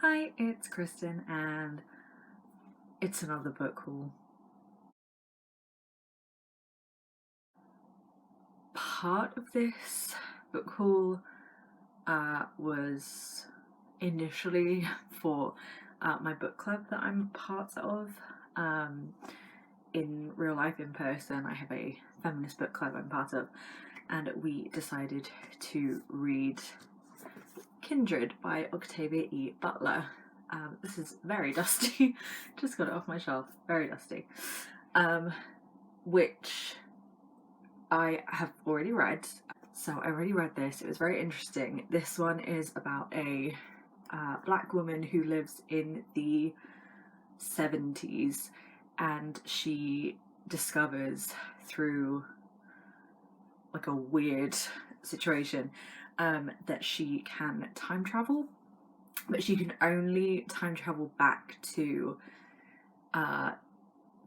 Hi, it's Kristen, and it's another book haul. Part of this book haul was initially for my book club that I'm part of. In real life, in person, I have a feminist book club I'm part of, and we decided to read Kindred by Octavia E. Butler. This is very dusty, just got it off my shelf, very dusty. Which I have already read. So I already read this. It was very interesting. This one is about a black woman who lives in the 70s, and she discovers through like a weird situation that she can time travel, but she can only time travel back to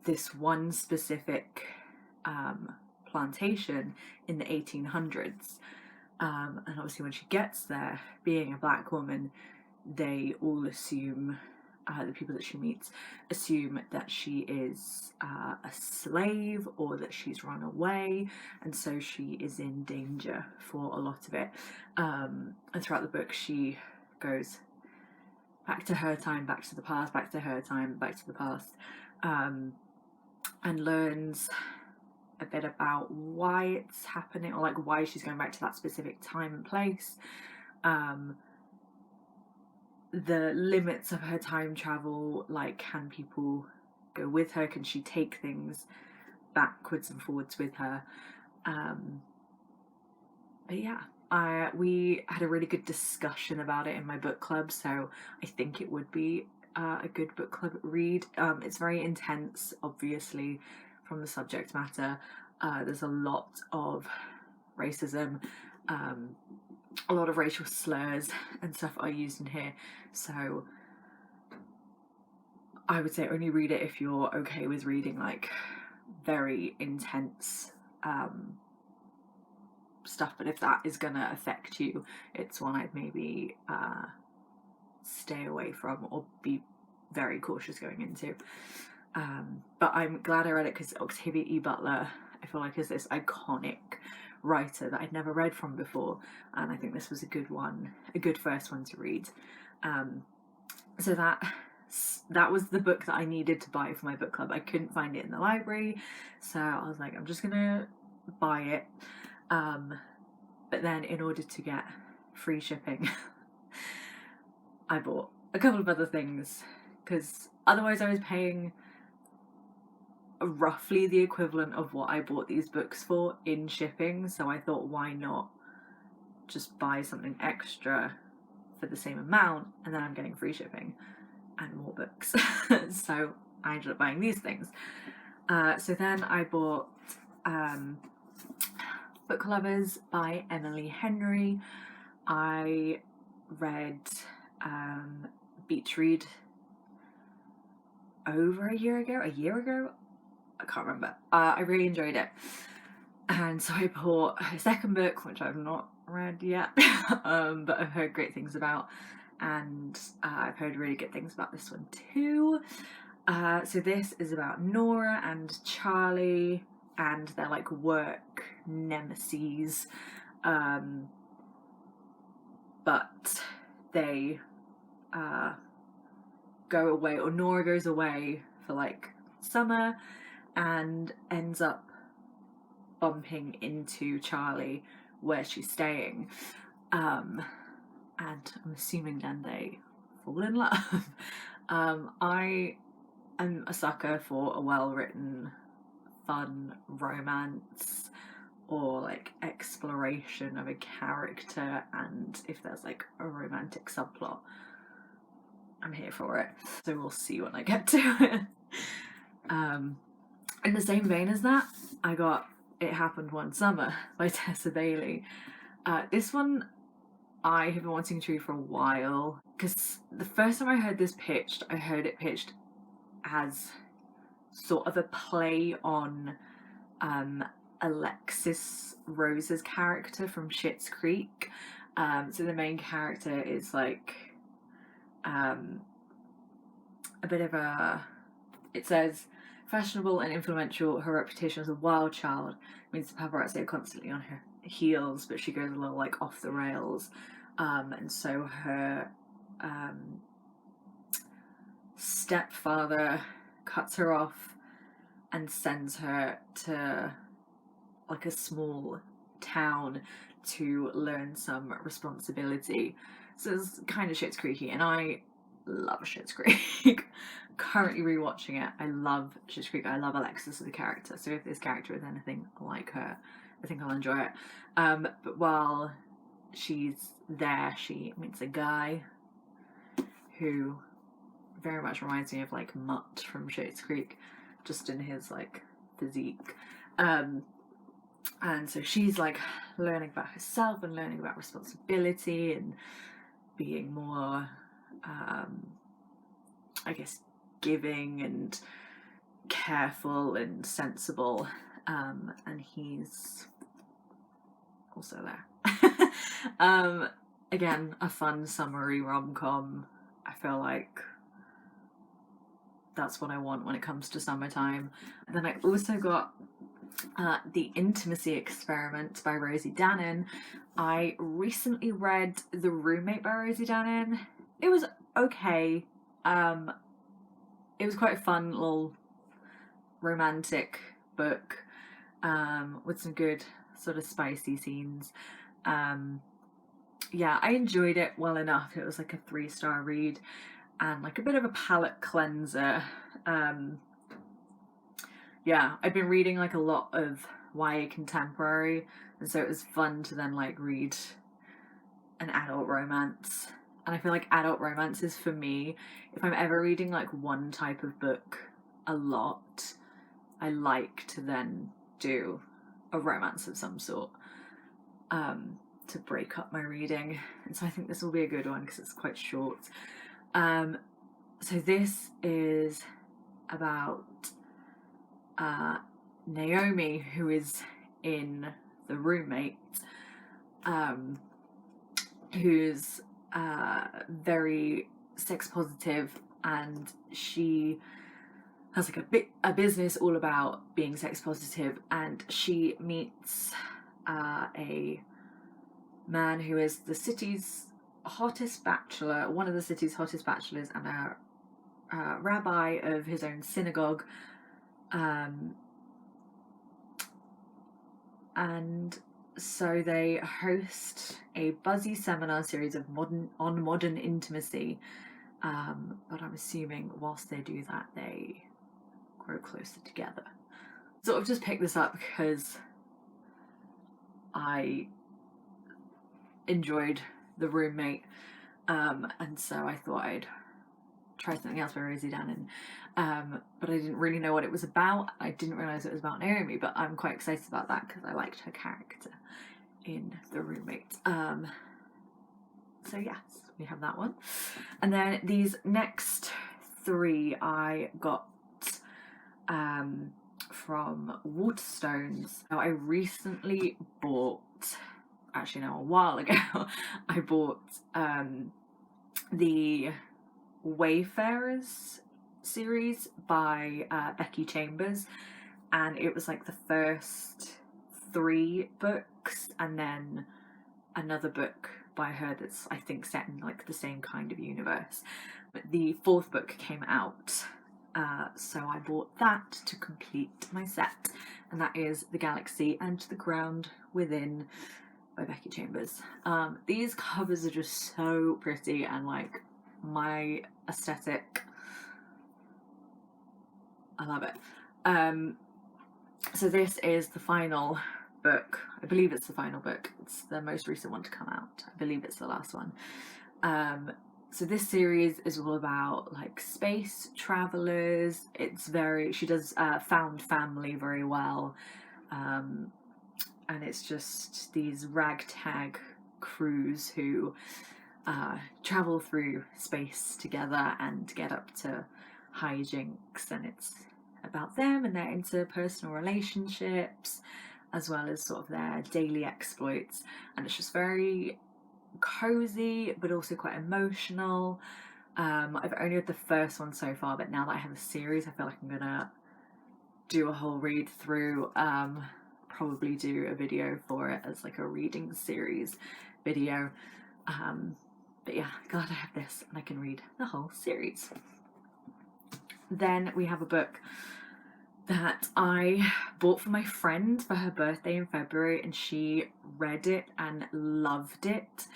this one specific plantation in the 1800s. And obviously, when she gets there, being a black woman, they all assume, the people that she meets assume that she is a slave or that she's run away, and so she is in danger for a lot of it. And throughout the book, she goes back to her time, back to the past, back to her time, back to the past, and learns a bit about why it's happening, or like why she's going back to that specific time and place, the limits of her time travel, like can people go with her, can she take things backwards and forwards with her. But yeah, we had a really good discussion about it in my book club, so I think it would be a good book club read. It's very intense, obviously, from the subject matter. There's a lot of racism, a lot of racial slurs and stuff are used in here, so I would say only read it if you're okay with reading like very intense stuff, but if that is gonna affect you, it's one I'd maybe stay away from or be very cautious going into. But I'm glad I read it because Octavia E. Butler, I feel like, is this iconic writer that I'd never read from before, and I think this was a good one, a good first one to read. So that was the book that I needed to buy for my book club. I couldn't find it in the library, so I was like, I'm just gonna buy it. But then, in order to get free shipping, I bought a couple of other things because otherwise I was paying roughly the equivalent of what I bought these books for in shipping. So I thought, why not just buy something extra for the same amount, and then I'm getting free shipping and more books. So I ended up buying these things. So then I bought Book Lovers by Emily Henry. I read Beach Read over a year ago, I can't remember. I really enjoyed it, and so I bought her second book, which I've not read yet, but I've heard great things about, and I've heard really good things about this one too. So this is about Nora and Charlie, and they're like work nemesis, but they go away, or Nora goes away for like summer and ends up bumping into Charlie where she's staying, and I'm assuming then they fall in love. I am a sucker for a well-written, fun romance or like exploration of a character, and if there's like a romantic subplot, I'm here for it. So we'll see when I get to it. In the same vein as that, I got It Happened One Summer by Tessa Bailey. This one I have been wanting to read for a while, because the first time I heard this pitched, I heard it pitched as sort of a play on Alexis Rose's character from Schitt's Creek. So the main character is like a bit of a, it says, fashionable and influential, her reputation as a wild child means the paparazzi are constantly on her heels, but she goes a little like off the rails. And so her stepfather cuts her off and sends her to like a small town to learn some responsibility. So it's kind of Schitt's Creeky, and I love Schitt's Creek. Currently rewatching it. I love Schitt's Creek. I love Alexis as a character. So if this character is anything like her, I think I'll enjoy it. But while she's there, she meets a guy who very much reminds me of like Mutt from Schitt's Creek, just in his like physique. And so she's like learning about herself and learning about responsibility and being more, I guess, giving and careful and sensible. And he's also there. Again, a fun summery rom-com. I feel like that's what I want when it comes to summertime. And then I also got The Intimacy Experiment by Rosie Danan. I recently read The Roommate by Rosie Danan. It was okay. It was quite a fun little romantic book with some good sort of spicy scenes. Yeah, I enjoyed it well enough. It was like a 3-star read and like a bit of a palate cleanser. Yeah, I've been reading like a lot of YA contemporary, and so it was fun to then like read an adult romance. And I feel like adult romances for me, if I'm ever reading like one type of book a lot, I like to then do a romance of some sort to break up my reading. And so I think this will be a good one because it's quite short. So this is about Naomi, who is in The Roommate, who's very sex positive, and she has like a business all about being sex positive, and she meets a man who is the city's hottest bachelor, one of the city's hottest bachelors, and a rabbi of his own synagogue. And so they host a buzzy seminar series of modern intimacy. But I'm assuming whilst they do that, they grow closer together. So I've just picked this up because I enjoyed The Roommate, and so I thought I'd try something else by Rosie Danan. But I didn't really know what it was about. I didn't realise it was about Naomi, but I'm quite excited about that because I liked her character in The Roommate. So yes, we have that one. And then these next 3 I got from Waterstones. Now I recently bought, actually no, a while ago, I bought the Wayfarers series by Becky Chambers, and it was like the first 3 books and then another book by her that's I think set in like the same kind of universe, but the 4th book came out, so I bought that to complete my set, and that is The Galaxy and the Ground Within by Becky Chambers. These covers are just so pretty and like my aesthetic. I love it. So this is the final book. I believe it's the final book. It's the most recent one to come out. I believe it's the last one. So this series is all about like space travelers. She does found family very well. And it's just these ragtag crews who travel through space together and get up to hijinks, and it's about them and their interpersonal relationships as well as sort of their daily exploits, and it's just very cozy but also quite emotional. I've only read the first one so far, but now that I have a series, I feel like I'm gonna do a whole read through. Probably do a video for it as like a reading series video. But yeah, glad I have this and I can read the whole series. Then we have a book that I bought for my friend for her birthday in February, and she read it and loved it.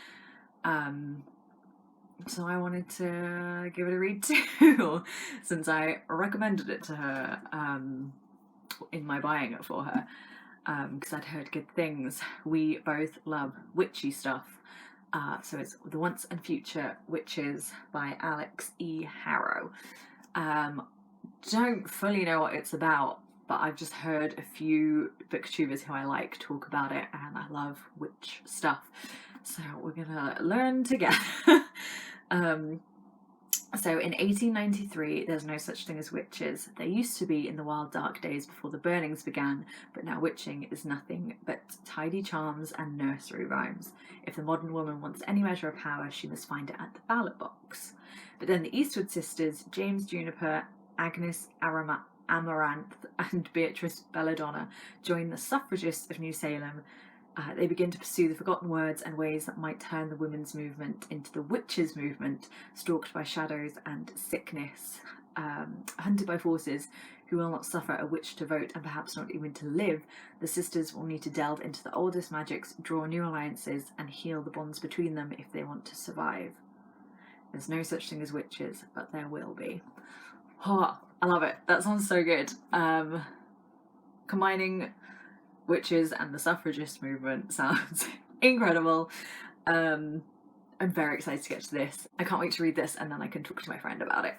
So I wanted to give it a read too, since I recommended it to her in my buying it for her, because I'd heard good things. We both love witchy stuff. So it's The Once and Future Witches by Alix E. Harrow. Don't fully know what it's about, but I've just heard a few booktubers who I like talk about it, and I love witch stuff. So we're gonna learn together. So in 1893, there's no such thing as witches. There used to be in the wild dark days before the burnings began, but now witching is nothing but tidy charms and nursery rhymes. If the modern woman wants any measure of power, she must find it at the ballot box. But then the Eastwood sisters, James Juniper, Agnes Amaranth, and Beatrice Belladonna, join the suffragists of New Salem. They begin to pursue the forgotten words and ways that might turn the women's movement into the witches' movement, stalked by shadows and sickness, hunted by forces who will not suffer a witch to vote and perhaps not even to live. The sisters will need to delve into the oldest magics, draw new alliances, and heal the bonds between them if they want to survive. There's no such thing as witches, but there will be. Oh, I love it. That sounds so good. Combining witches and the suffragist movement sounds incredible. I'm very excited to get to this. I can't wait to read this, and then I can talk to my friend about it.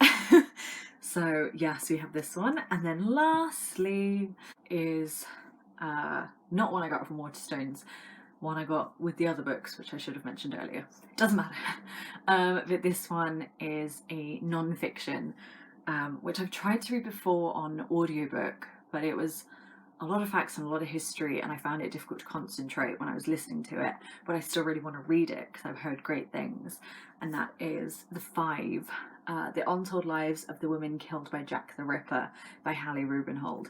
So yes, we have this one, and then lastly is not one I got from Waterstones, one I got with the other books, which I should have mentioned earlier. Doesn't matter. But this one is a non-fiction, which I've tried to read before on audiobook, but it was a lot of facts and a lot of history, and I found it difficult to concentrate when I was listening to it, but I still really want to read it because I've heard great things, and that is The Five, The Untold Lives of the Women Killed by Jack the Ripper by Hallie Rubenhold.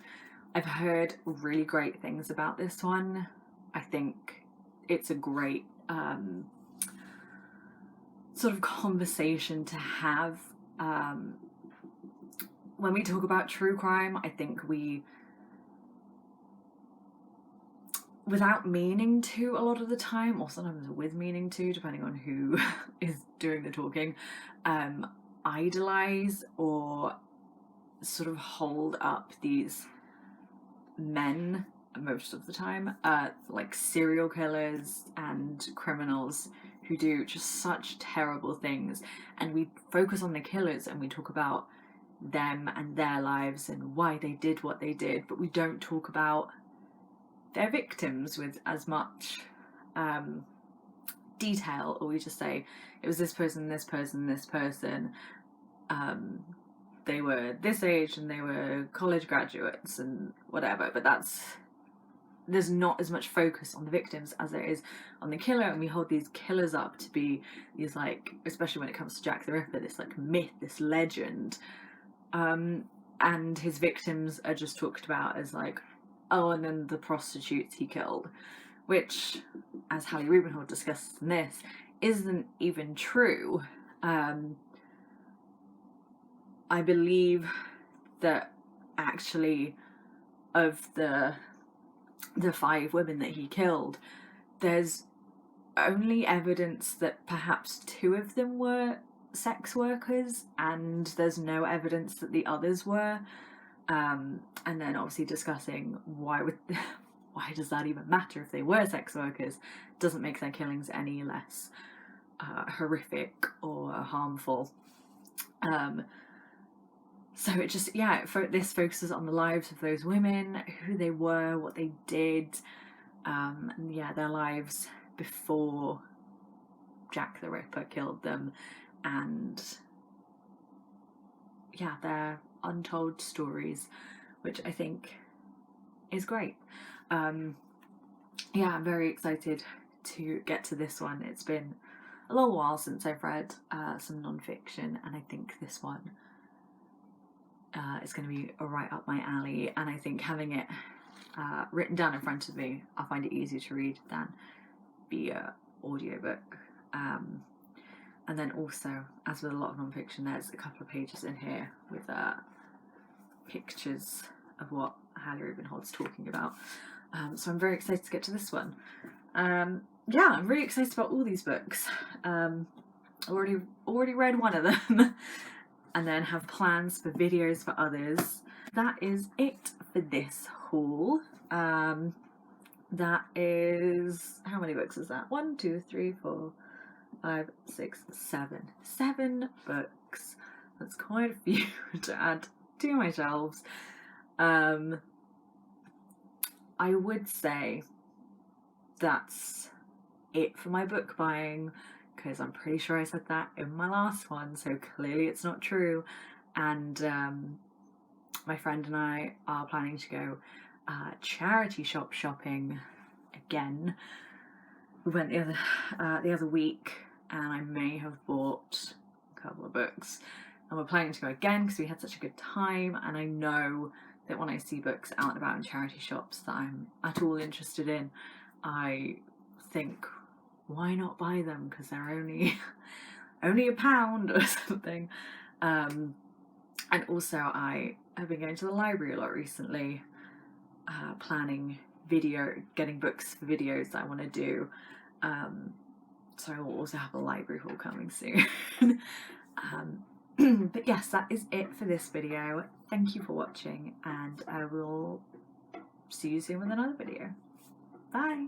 I've heard really great things about this one. I think it's a great sort of conversation to have. When we talk about true crime, I think we, without meaning to a lot of the time, or sometimes with meaning to, depending on who is doing the talking, idolize or sort of hold up these men most of the time, like serial killers and criminals who do just such terrible things, and we focus on the killers and we talk about them and their lives and why they did what they did, but we don't talk about their victims with as much detail, or we just say it was this person, this person, this person, they were this age and they were college graduates and whatever, but there's not as much focus on the victims as there is on the killer, and we hold these killers up to be these, like, especially when it comes to Jack the Ripper, this like myth, this legend, and his victims are just talked about as like, oh, and then the prostitutes he killed, which, as Hallie Rubenhold discusses in this, isn't even true. I believe that actually of the 5 women that he killed, there's only evidence that perhaps 2 of them were sex workers, and there's no evidence that the others were. And then obviously discussing why does that even matter if they were sex workers? Doesn't make their killings any less horrific or harmful. So it just, this focuses on the lives of those women, who they were, what they did, and their lives before Jack the Ripper killed them, and their untold stories, which I think is great. I'm very excited to get to this one. It's been a little while since I've read some non-fiction, and I think this one is going to be right up my alley, and I think having it written down in front of me, I'll find it easier to read than via audiobook. And then also, as with a lot of non-fiction, there's a couple of pages in here with pictures of what Hallie Rubenhold's talking about. So I'm very excited to get to this one. Yeah, I'm really excited about all these books. Already read one of them, and then have plans for videos for others. That is it for this haul. That is, how many books is that? 1, 2, 3, 4, 5, 6, 7. 7 books. That's quite a few to add to my shelves. I would say that's it for my book buying, because I'm pretty sure I said that in my last one, so clearly it's not true. And my friend and I are planning to go charity shop shopping again. We went the other week, and I may have bought a couple of books, and we're planning to go again because we had such a good time. And I know that when I see books out and about in charity shops that I'm at all interested in, I think, why not buy them, because they're only £1 or something. And also I have been going to the library a lot recently, planning getting books for videos that I want to do. So I will also have a library haul coming soon. But yes, that is it for this video. Thank you for watching, and I will see you soon with another video. Bye!